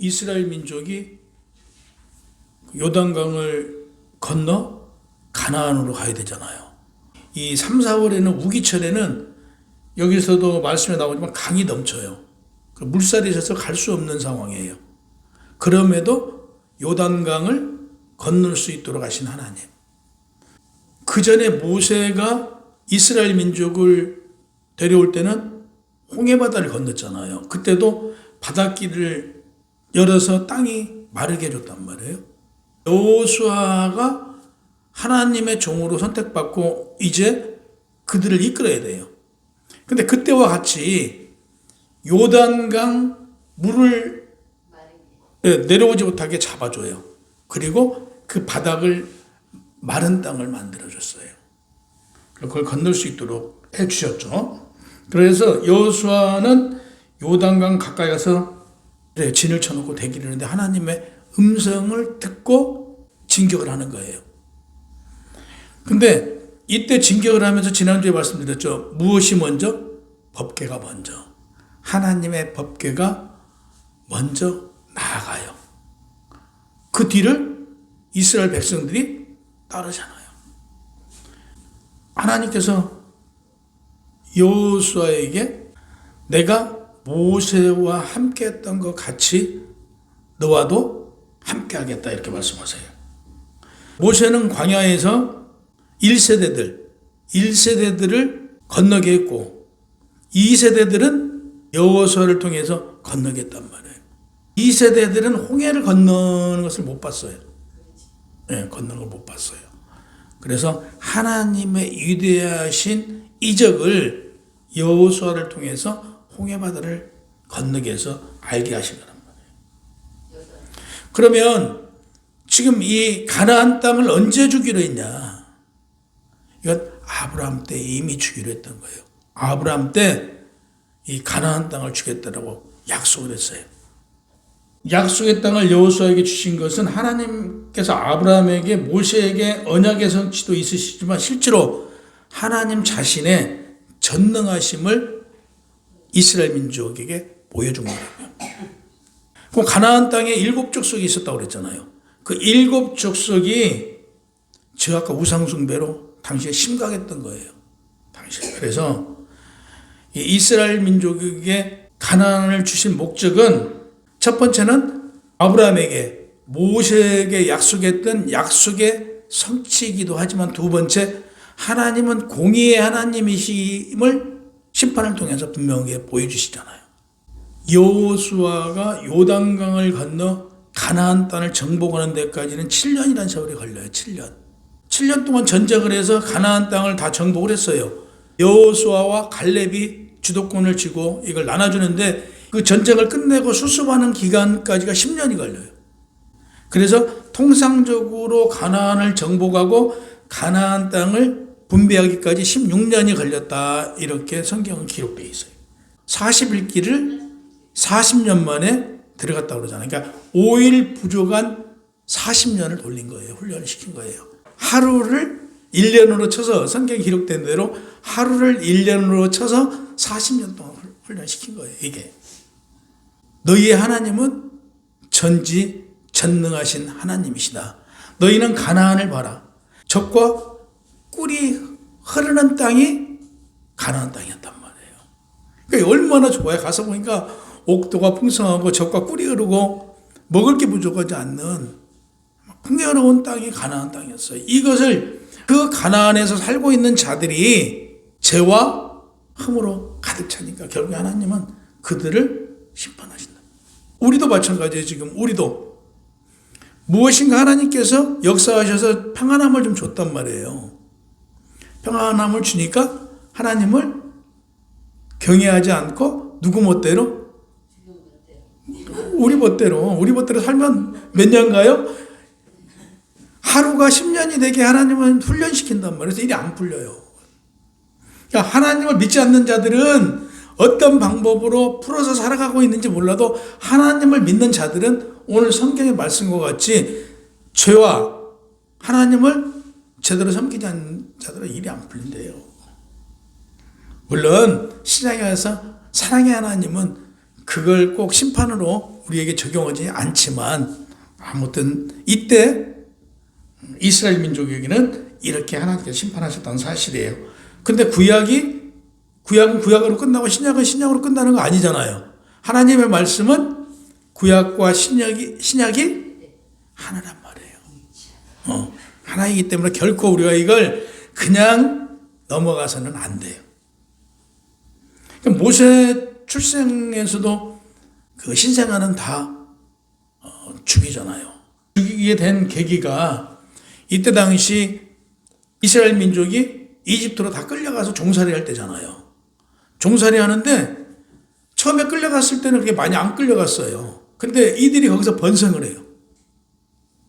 이스라엘 민족이 요단강을 건너 가나안으로 가야 되잖아요. 이 3, 4월에는 우기철에는 여기서도 말씀에 나오지만 강이 넘쳐요. 물살이 있어서 갈 수 없는 상황이에요. 그럼에도 요단강을 건널 수 있도록 하신 하나님. 그 전에 모세가 이스라엘 민족을 데려올 때는 홍해바다를 건넜잖아요. 그때도 바닷길을 열어서 땅이 마르게 해줬단 말이에요. 여호수아가 하나님의 종으로 선택받고 이제 그들을 이끌어야 돼요. 근데 그때와 같이 요단강 물을 내려오지 못하게 잡아줘요. 그리고 그 바닥을 마른 땅을 만들어줬어요. 그걸 건널 수 있도록 해주셨죠. 그래서 여호수아는 요단강 가까이 가서 진을 쳐놓고 대기를 하는데 하나님의 음성을 듣고 진격을 하는 거예요. 근데 이때 진격을 하면서 지난주에 말씀드렸죠. 무엇이 먼저? 법궤가 먼저. 하나님의 법궤가 먼저 나아가요. 그 뒤를 이스라엘 백성들이 따르잖아요. 하나님께서 여호수아에게 내가 모세와 함께 했던 것 같이 너와도 함께 하겠다 이렇게 말씀하세요. 모세는 광야에서 1세대들을 건너게 했고 2세대들은 여호수아를 통해서 건너게 했단 말이에요. 2세대들은 홍해를 건너는 것을 못 봤어요. 네, 건너는 걸 못 봤어요. 그래서 하나님의 위대하신 이적을 여호수아를 통해서 홍해바다를 건너게 해서 알게 하신 거란 말이에요. 그러면 지금 이 가나안 땅을 언제 주기로 했냐? 이건 아브라함 때 이미 주기로 했던 거예요. 아브라함 때 이 가나안 땅을 주겠다라고 약속을 했어요. 약속의 땅을 여호수아에게 주신 것은 하나님께서 아브라함에게 모세에게 언약의 성취도 있으시지만 실제로 하나님 자신의 전능하심을 이스라엘 민족에게 보여준 거예요. 그 가나안 땅에 7 족속이 있었다고 그랬잖아요. 그 7 족속이 저 아까 우상숭배로 당시에 심각했던 거예요. 당시에. 그래서 이스라엘 민족에게 가나안을 주신 목적은 첫 번째는 아브라함에게 모세에게 약속했던 약속의 성취이기도 하지만 두 번째 하나님은 공의의 하나님이심을 심판을 통해서 분명하게 보여주시잖아요. 여호수아가 요단강을 건너 가나안 땅을 정복하는 데까지는 7년이라는 세월이 걸려요. 7년 동안 전쟁을 해서 가나안 땅을 다 정복을 했어요. 여호수아와 갈렙이 주도권을 쥐고 이걸 나눠주는데 그 전쟁을 끝내고 수습하는 기간까지가 10년이 걸려요. 그래서 통상적으로 가나안을 정복하고 가나안 땅을 분배하기까지 16년이 걸렸다. 이렇게 성경은 기록되어 있어요. 41기를 40년 만에 들어갔다고 그러잖아요. 그러니까 5일 부족한 40년을 돌린 거예요. 훈련을 시킨 거예요. 하루를 1년으로 쳐서 성경에 기록된 대로 하루를 1년으로 쳐서 40년 동안 훈련시킨 거예요. 이게. 너희의 하나님은 전지전능하신 하나님이시다. 너희는 가나안을 봐라. 적과 꿀이 흐르는 땅이 가나안 땅이었단 말이에요. 그러니까 얼마나 좋아요. 가서 보니까 옥토가 풍성하고 적과 꿀이 흐르고 먹을 게 부족하지 않는 풍요로운 땅이 가나안 땅이었어요. 이것을 그 가나안에서 살고 있는 자들이 죄와 흠으로 가득 차니까 결국 하나님은 그들을 심판하신다. 우리도 마찬가지예요. 지금 우리도 무엇인가 하나님께서 역사하셔서 평안함을 좀 줬단 말이에요. 평안함을 주니까 하나님을 경외하지 않고 누구 멋대로? 우리 멋대로 살면 몇 년 가요? 하루가 10년이 되게 하나님은 훈련시킨단 말이에요. 그래서 일이 안 풀려요. 그러니까 하나님을 믿지 않는 자들은 어떤 방법으로 풀어서 살아가고 있는지 몰라도 하나님을 믿는 자들은 오늘 성경의 말씀과 같이 죄와 하나님을 제대로 섬기지 않는 자들은 일이 안 풀린대요. 물론 신약에 와서 사랑의 하나님은 그걸 꼭 심판으로 우리에게 적용하지 않지만 아무튼 이때 이스라엘 민족에게는 이렇게 하나님께서 심판하셨다는 사실이에요. 근데 구약은 구약으로 끝나고 신약은 신약으로 끝나는 거 아니잖아요. 하나님의 말씀은 구약과 신약이 하나란 말이에요. 하나이기 때문에 결코 우리가 이걸 그냥 넘어가서는 안 돼요. 모세 출생에서도 그 신생아는 다 죽이잖아요. 죽이게 된 계기가 이때 당시 이스라엘 민족이 이집트로 다 끌려가서 종살이 할 때잖아요. 종살이 하는데 처음에 끌려갔을 때는 그렇게 많이 안 끌려갔어요. 근데 이들이 거기서 번성을 해요.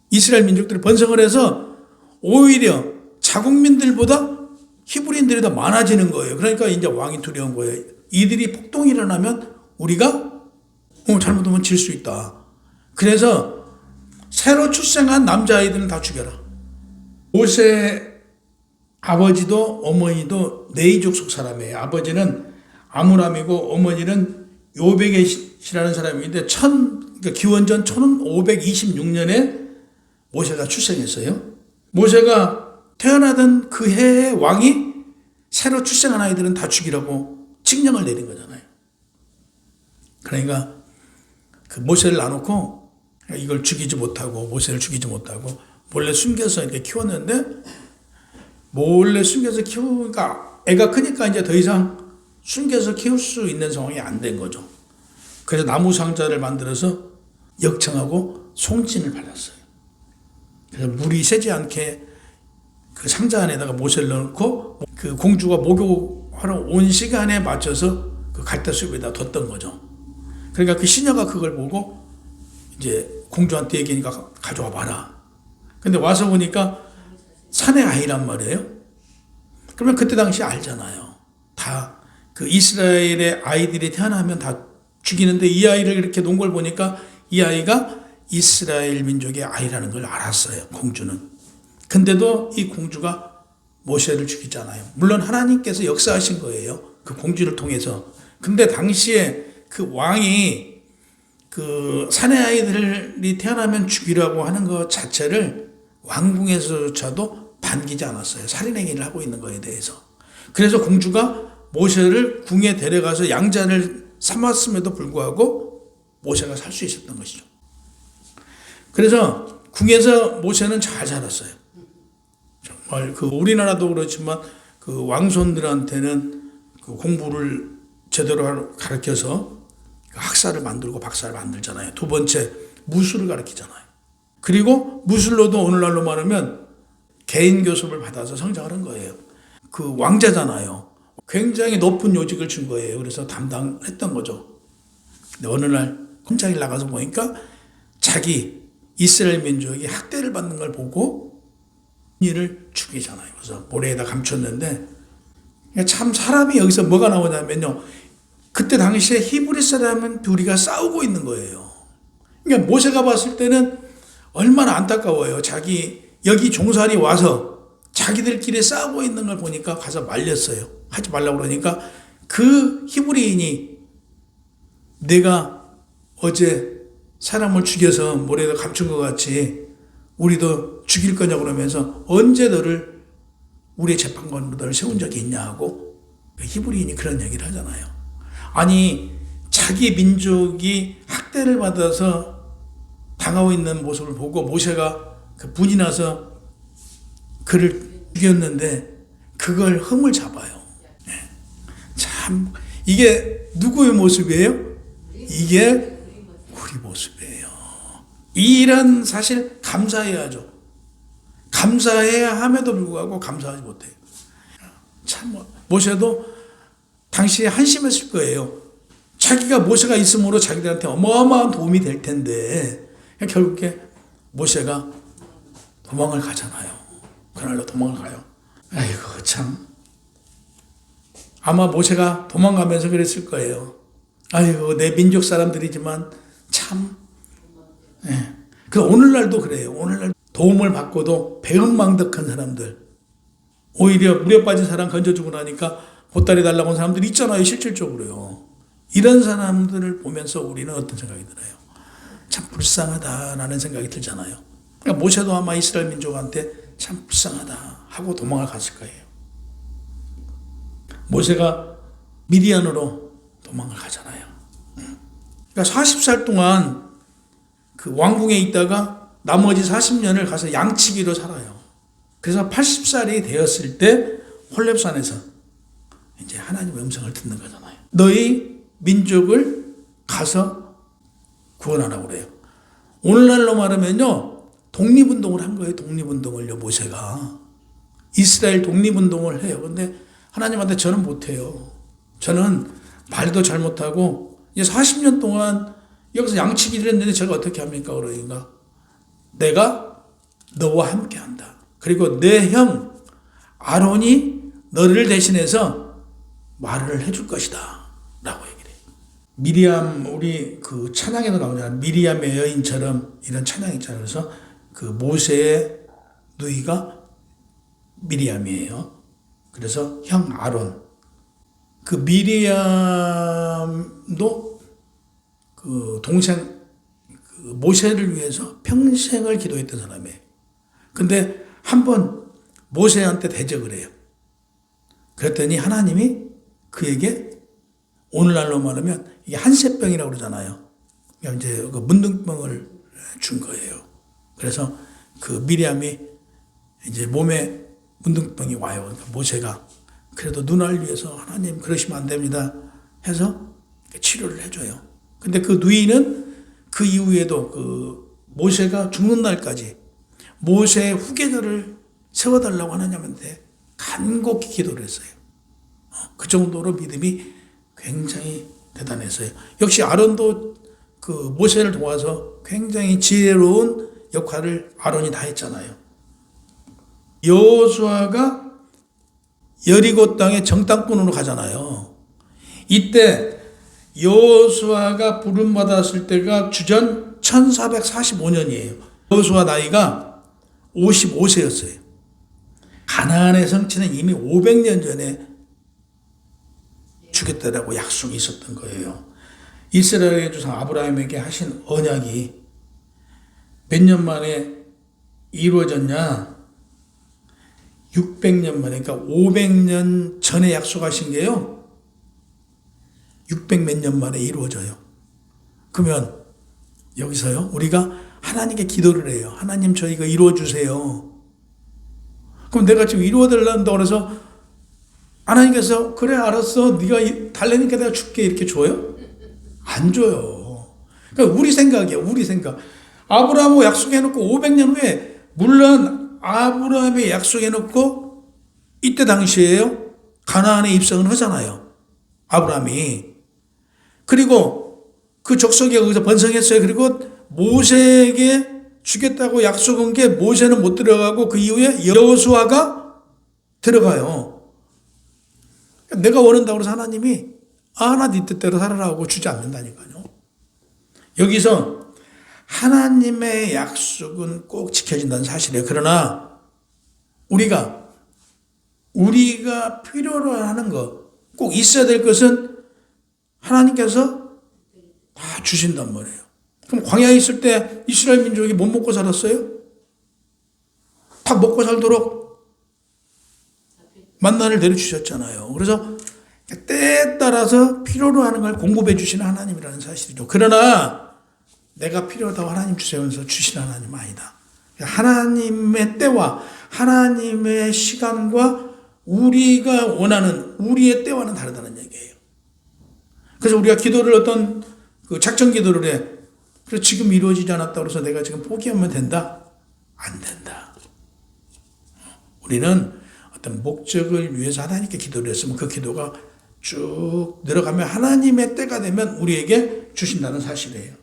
이스라엘 민족들이 번성을 해서 오히려 자국민들보다 히브리인들이 더 많아지는 거예요. 그러니까 이제 왕이 두려운 거예요. 이들이 폭동이 일어나면 우리가 잘못하면 질 수 있다. 그래서 새로 출생한 남자아이들은 다 죽여라. 모세 아버지도 어머니도 네이족 속 사람이에요. 아버지는 아므람이고 어머니는 요베겟이라는 사람인데 그러니까 기원전 1526년에 모세가 출생했어요. 모세가 태어나던 그 해에 왕이 새로 출생한 아이들은 다 죽이라고 칙령을 내린 거잖아요. 그러니까 그 모세를 놔놓고 이걸 죽이지 못하고 모세를 죽이지 못하고 몰래 숨겨서 이렇게 키웠는데 몰래 숨겨서 키우니까 애가 크니까 이제 더 이상 숨겨서 키울 수 있는 상황이 안 된 거죠. 그래서 나무 상자를 만들어서 역청하고 송진을 발랐어요. 그래서 물이 새지 않게 그 상자 안에다가 모세를 넣고 그 공주가 목욕하러 온 시간에 맞춰서 그 갈대숲에다 뒀던 거죠. 그러니까 그 시녀가 그걸 보고 이제 공주한테 얘기하니까 가져와 봐라. 근데 와서 보니까 산의 아이란 말이에요. 그러면 그때 당시 알잖아요. 다 그 이스라엘의 아이들이 태어나면 다 죽이는데 이 아이를 이렇게 놓은 걸 보니까 이 아이가 이스라엘 민족의 아이라는 걸 알았어요. 공주는. 근데도 이 공주가 모세를 죽이잖아요. 물론 하나님께서 역사하신 거예요. 그 공주를 통해서. 근데 당시에 그 왕이 그 사내 아이들이 태어나면 죽이라고 하는 것 자체를 왕궁에서조차도 반기지 않았어요. 살인행위를 하고 있는 거에 대해서. 그래서 공주가 모세를 궁에 데려가서 양자를 삼았음에도 불구하고 모세가 살 수 있었던 것이죠. 그래서 궁에서 모세는 잘 자랐어요. 정말 그 우리나라도 그렇지만 그 왕손들한테는 그 공부를 제대로 가르쳐서 학사를 만들고 박사를 만들잖아요. 두 번째 무술을 가르치잖아요. 그리고 무술로도 오늘날로 말하면 개인 교습을 받아서 성장을 한 거예요. 그 왕자잖아요. 굉장히 높은 요직을 준 거예요. 그래서 담당했던 거죠. 근데 어느 날 홈장에 나가서 보니까 자기 이스라엘 민족이 학대를 받는 걸 보고 이를 죽이잖아요. 그래서 모래에다 감췄는데 참 사람이 여기서 뭐가 나오냐면요. 그때 당시에 히브리 사람은 둘이가 싸우고 있는 거예요. 그러니까 모세가 봤을 때는 얼마나 안타까워요. 여기 종살이 와서 자기들끼리 싸우고 있는 걸 보니까 가서 말렸어요. 하지 말라고 그러니까 그 히브리인이 내가 어제 사람을 죽여서 모래에다 감춘 것 같이 우리도 죽일 거냐 그러면서 언제 너를 우리의 재판관으로 너를 세운 적이 있냐 하고 히브리인이 그런 얘기를 하잖아요. 아니 자기 민족이 학대를 받아서 당하고 있는 모습을 보고 모세가 그 분이 나서 그를 죽였는데 그걸 흠을 잡아요. 참 이게 누구의 모습이에요? 이게 우리 모습이에요. 이 일은 사실 감사해야죠. 감사해야 함에도 불구하고 감사하지 못해요. 참 모세도 당시에 한심했을 거예요. 자기가 모세가 있음으로 자기들한테 어마어마한 도움이 될 텐데 결국에 모세가 도망을 가잖아요. 그날로 도망을 가요. 아이고 참 아마 모세가 도망가면서 그랬을 거예요. 아이고 내 민족 사람들이지만 참 그 오늘날도 그래요. 오늘날 도움을 받고도 배은망덕한 사람들 오히려 물에 빠진 사람 건져주고 나니까 보따리 달라고 하는 사람들 있잖아요. 실질적으로요. 이런 사람들을 보면서 우리는 어떤 생각이 들어요? 참 불쌍하다라는 생각이 들잖아요. 그러니까 모세도 아마 이스라엘 민족한테 참 불쌍하다 하고 도망을 갔을 거예요. 모세가 미디안으로 도망을 가잖아요. 그러니까 40살 동안 그 왕궁에 있다가 나머지 40년을 가서 양치기로 살아요. 그래서 80살이 되었을 때 홀렙산에서 이제 하나님의 음성을 듣는 거잖아요. 너희 민족을 가서 구원하라고 그래요. 오늘날로 말하면요, 독립운동을 한 거예요. 독립운동을요, 모세가. 이스라엘 독립운동을 해요. 근데 하나님한테 저는 못해요. 저는 말도 잘 못하고, 이제 40년 동안 여기서 양치기를 했는데 제가 어떻게 합니까? 그러니까 내가 너와 함께 한다. 그리고 내 형 아론이 너를 대신해서 말을 해줄 것이다 라고 얘기를 해요. 미리암, 우리 그 찬양에도 나오잖아요. 미리암의 여인처럼 이런 찬양이 있잖아요. 그래서 그 모세의 누이가 미리암이에요. 그래서 형 아론. 그 미리암도 그 동생 그 모세를 위해서 평생을 기도했던 사람이에요. 근데 한번 모세한테 대적을 해요. 그랬더니 하나님이 그에게 오늘날로 말하면 이게 한세병이라고 그러잖아요. 그러니까 이제 그 문둥병을 준 거예요. 그래서 그 미리암이 이제 몸에 문둥병이 와요. 그러니까 모세가 그래도 누나를 위해서 하나님 그러시면 안 됩니다 해서 치료를 해줘요. 근데 그 누이는 그 이후에도 그 모세가 죽는 날까지 모세의 후계자를 세워달라고 하나님한테 간곡히 기도를 했어요. 그 정도로 믿음이 굉장히 대단했어요. 역시 아론도 그 모세를 도와서 굉장히 지혜로운 역할을 아론이 다 했잖아요. 여호수아가 여리고 땅에 정탐꾼으로 가잖아요. 이때 여호수아가 부름받았을 때가 주전 1445년이에요. 여호수아 나이가 55세였어요. 가나안의 성취는 이미 500년 전에 주겠다라고 약속이 있었던 거예요. 이스라엘의 조상 아브라함에게 하신 언약이 몇 년 만에 이루어졌냐? 600년 만에, 그러니까 500년 전에 약속하신 게요, 600 몇 년 만에 이루어져요. 그러면 여기서요, 우리가 하나님께 기도를 해요. 하나님, 저 이거 이루어주세요. 그럼 내가 지금 이루어달란다고 그래서 하나님께서 그래 알았어, 네가 달래니까 내가 줄게 이렇게 줘요? 안 줘요. 그러니까 우리 생각이에요. 우리 생각. 아브라함하고 약속해놓고 500년 후에, 물론 아브라함이 약속해놓고 이때 당시에요, 가나안에 입성을 하잖아요, 아브라함이. 그리고 그 족속이 거기서 번성했어요. 그리고 모세에게 주겠다고 약속한 게 모세는 못 들어가고 그 이후에 여호수아가 들어가요. 내가 원한다고 해서 하나님이 나 네 뜻대로 살아라고 주지 않는다니까요. 여기서 하나님의 약속은 꼭 지켜진다는 사실이에요. 그러나 우리가 필요로 하는 거, 꼭 있어야 될 것은 하나님께서 다 주신단 말이에요. 그럼 광야에 있을 때 이스라엘 민족이 못 먹고 살았어요? 다 먹고 살도록 만나를 내려주셨잖아요. 그래서 때에 따라서 필요로 하는 걸 공급해 주시는 하나님이라는 사실이죠. 그러나 내가 필요하다고 하나님 주세요 해서 주시는 하나님은 아니다. 하나님의 때와 하나님의 시간과 우리가 원하는 우리의 때와는 다르다는 얘기예요. 그래서 우리가 기도를 어떤 그 작전 기도를 해. 그래서 지금 이루어지지 않았다고 해서 내가 지금 포기하면 된다? 안 된다. 우리는 어떤 목적을 위해서 하나님께 기도를 했으면 그 기도가 쭉 늘어가면 하나님의 때가 되면 우리에게 주신다는 사실이에요.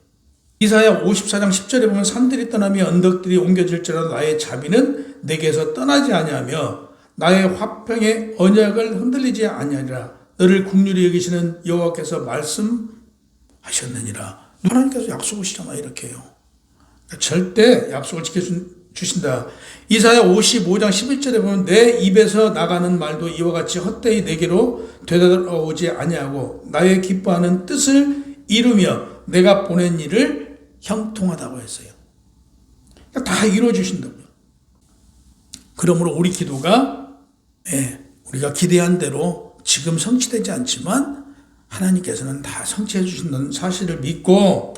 이사야 54장 10절에 보면 산들이 떠나며 언덕들이 옮겨질지라도 나의 자비는 내게서 떠나지 아니하며 나의 화평의 언약을 흔들리지 아니하리라. 너를 긍휼히 여기시는 여호와께서 말씀하셨느니라. 하나님께서 약속하시잖아 이렇게 해요. 그러니까 절대 약속을 지켜주신다. 이사야 55장 11절에 보면 내 입에서 나가는 말도 이와 같이 헛되이 내게로 되돌아오지 아니하고 나의 기뻐하는 뜻을 이루며 내가 보낸 일을 형통하다고 했어요. 다 이루어 주신다고요. 그러므로 우리 기도가 우리가 기대한 대로 지금 성취되지 않지만 하나님께서는 다 성취해 주신다는 사실을 믿고,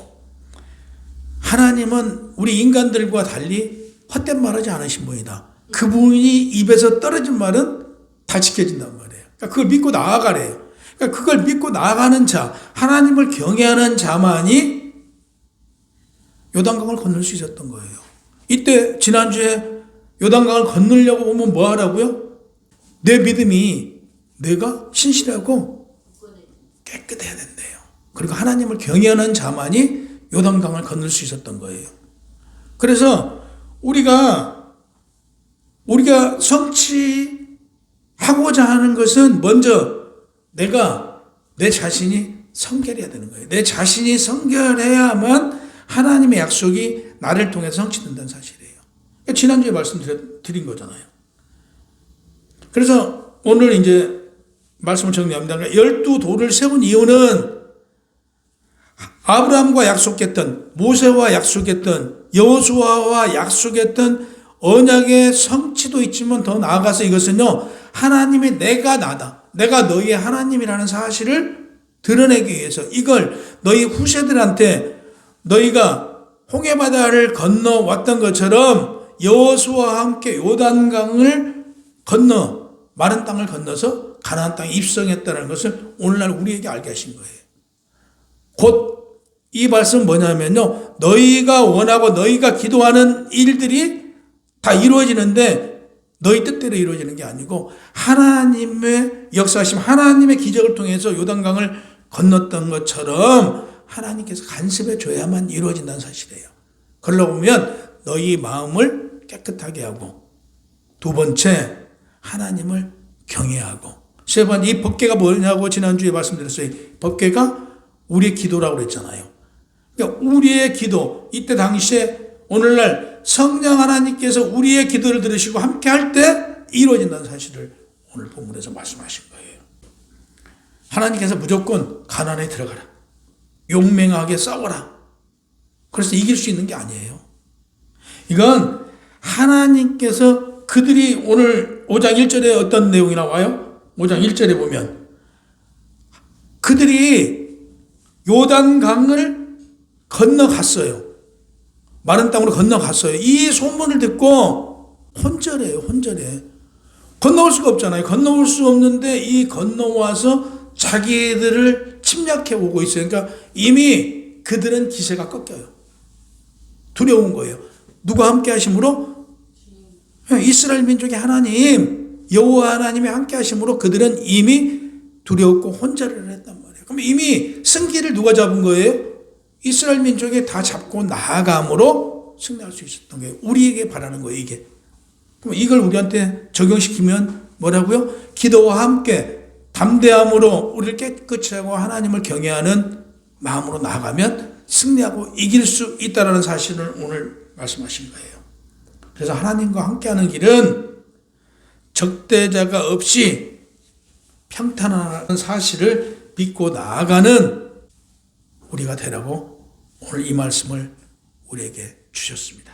하나님은 우리 인간들과 달리 헛된 말하지 않으신 분이다. 그분이 입에서 떨어진 말은 다 지켜진단 말이에요. 그러니까 그걸 믿고 나아가래요. 그러니까 그걸 믿고 나아가는 자, 하나님을 경외하는 자만이 요단강을 건널 수 있었던 거예요. 이때 지난주에 요단강을 건너려고 보면 뭐 하라고요? 내 믿음이 내가 신실하고 깨끗해야 된대요. 그리고 하나님을 경외하는 자만이 요단강을 건널 수 있었던 거예요. 그래서 우리가 성취하고자 하는 것은 먼저 내 자신이 성결해야 되는 거예요. 내 자신이 성결해야만 하나님의 약속이 나를 통해서 성취된다는 사실이에요. 지난주에 말씀드린 거잖아요. 그래서 오늘 이제 말씀을 정리합니다. 12돌을 세운 이유는 아브라함과 약속했던, 모세와 약속했던, 여호수아와 약속했던 언약의 성취도 있지만 더 나아가서 이것은요, 하나님의 내가 나다, 내가 너희의 하나님이라는 사실을 드러내기 위해서, 이걸 너희 후세들한테 너희가 홍해바다를 건너왔던 것처럼 여호수아와 함께 요단강을 건너 마른 땅을 건너서 가나안 땅에 입성했다는 것을 오늘날 우리에게 알게 하신 거예요. 곧 이 말씀은 뭐냐면요, 너희가 원하고 너희가 기도하는 일들이 다 이루어지는데 너희 뜻대로 이루어지는 게 아니고 하나님의 역사하심, 하나님의 기적을 통해서 요단강을 건넜던 것처럼 하나님께서 간섭해 줘야만 이루어진다는 사실이에요. 그러려고 보면 너희 마음을 깨끗하게 하고, 두 번째 하나님을 경외하고, 세 번째 이 법궤가 뭐냐고 지난주에 말씀드렸어요. 법궤가 우리의 기도라고 그랬잖아요. 그러니까 우리의 기도, 이때 당시에 오늘날 성령 하나님께서 우리의 기도를 들으시고 함께 할 때 이루어진다는 사실을 오늘 본문에서 말씀하신 거예요. 하나님께서 무조건 가나안에 들어가라, 용맹하게 싸워라, 그래서 이길 수 있는 게 아니에요. 이건 하나님께서 그들이 오늘 5장 1절에 어떤 내용이 나와요? 5장 1절에 보면 그들이 요단강을 건너갔어요. 마른 땅으로 건너갔어요. 이 소문을 듣고 혼절해요. 혼절해. 건너올 수가 없잖아요. 건너올 수 없는데 이 건너와서 자기들을 침략해 오고 있어요. 그러니까 이미 그들은 기세가 꺾여요. 두려운 거예요. 누가 함께 하심으로? 이스라엘 민족의 하나님, 여호와 하나님이 함께 하심으로 그들은 이미 두려웠고 혼절을 했단 말이에요. 그럼 이미 승기를 누가 잡은 거예요? 이스라엘 민족이 다 잡고 나아감으로 승리할 수 있었던 거예요. 우리에게 바라는 거예요, 이게. 그럼 이걸 우리한테 적용시키면 뭐라고요? 기도와 함께 담대함으로 우리를 깨끗이 하고 하나님을 경외하는 마음으로 나아가면 승리하고 이길 수 있다는 사실을 오늘 말씀하신 거예요. 그래서 하나님과 함께하는 길은 적대자가 없이 평탄하다는 사실을 믿고 나아가는 우리가 되라고 오늘 이 말씀을 우리에게 주셨습니다.